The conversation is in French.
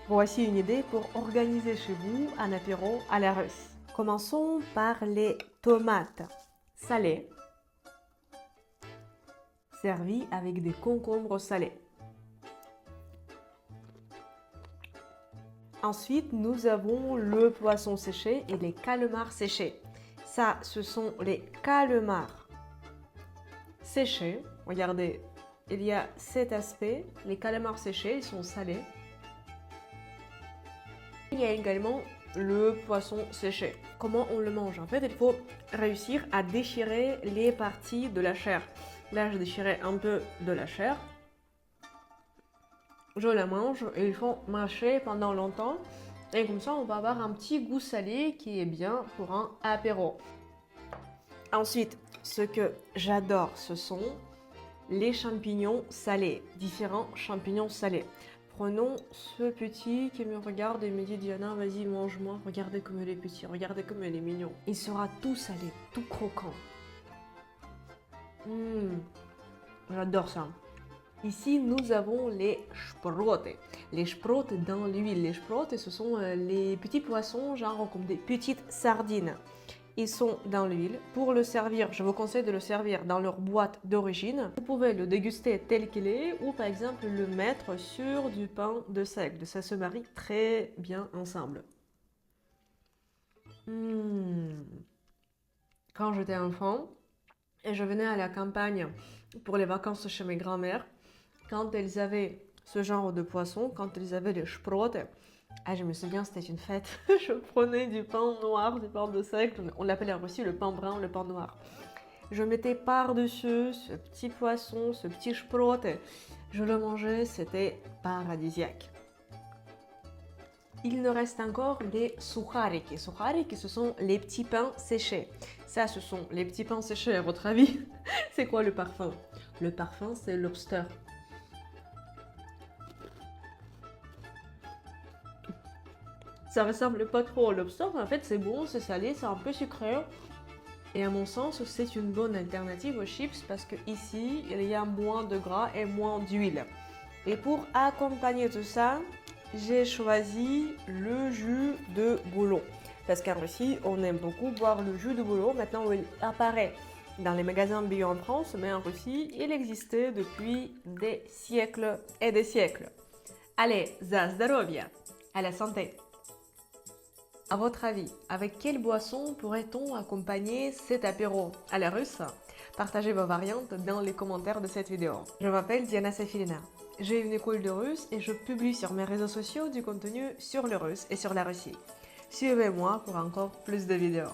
Voici une idée pour organiser chez vous un apéro à la russe. Commençons par les tomates salées, servies avec des concombres salés. Ensuite, nous avons le poisson séché et les calmars séchés. Ça, ce sont les calmars séchés. Regardez, il y a cet aspect. Les calmars séchés, ils sont salés. Il y a également le poisson séché. Comment on le mange? En fait, il faut réussir à déchirer les parties de la chair. Là, je déchirais un peu de la chair. Je la mange et il faut mâcher pendant longtemps. Et comme ça, on va avoir un petit goût salé qui est bien pour un apéro. Ensuite, ce que j'adore, ce sont les champignons salés, différents champignons salés. Prenons ce petit qui me regarde et me dit Diana, vas-y, mange-moi. Regardez comme il est petit, regardez comme il est mignon. Il sera tout salé, tout croquant. J'adore ça. Ici, nous avons les sprote. Les sprote dans l'huile. Les sprote, ce sont les petits poissons, genre comme des petites sardines. Ils sont dans l'huile. Pour le servir, je vous conseille de le servir dans leur boîte d'origine. Vous pouvez le déguster tel qu'il est ou par exemple le mettre sur du pain de seigle. Ça se marie très bien ensemble. Quand j'étais enfant et je venais à la campagne pour les vacances chez mes grands-mères, quand elles avaient ce genre de poisson, quand elles avaient les sprote, je me souviens, c'était une fête. Je prenais du pain noir, du pain de seigle. On l'appelait aussi le pain brun, le pain noir. Je mettais par-dessus ce petit poisson, ce petit sprote. Je le mangeais, c'était paradisiaque. Il nous reste encore les suchariki. Suchariki, ce sont les petits pains séchés. Ça, ce sont les petits pains séchés, à votre avis. C'est quoi le parfum? Le parfum, c'est lobster. Ça ressemble pas trop au lobster, mais en fait c'est bon, c'est salé, c'est un peu sucré. Et à mon sens, c'est une bonne alternative aux chips parce que ici, il y a moins de gras et moins d'huile. Et pour accompagner tout ça, j'ai choisi le jus de bouleau. Parce qu'en Russie, on aime beaucoup boire le jus de bouleau. Maintenant, il apparaît dans les magasins bio en France, mais en Russie, il existait depuis des siècles et des siècles. Allez, za zdarovia, à la santé! À votre avis, avec quelle boisson pourrait-on accompagner cet apéro à la russe? Partagez vos variantes dans les commentaires de cette vidéo. Je m'appelle Diana Safilina. J'ai une école de russe et je publie sur mes réseaux sociaux du contenu sur le russe et sur la Russie. Suivez-moi pour encore plus de vidéos.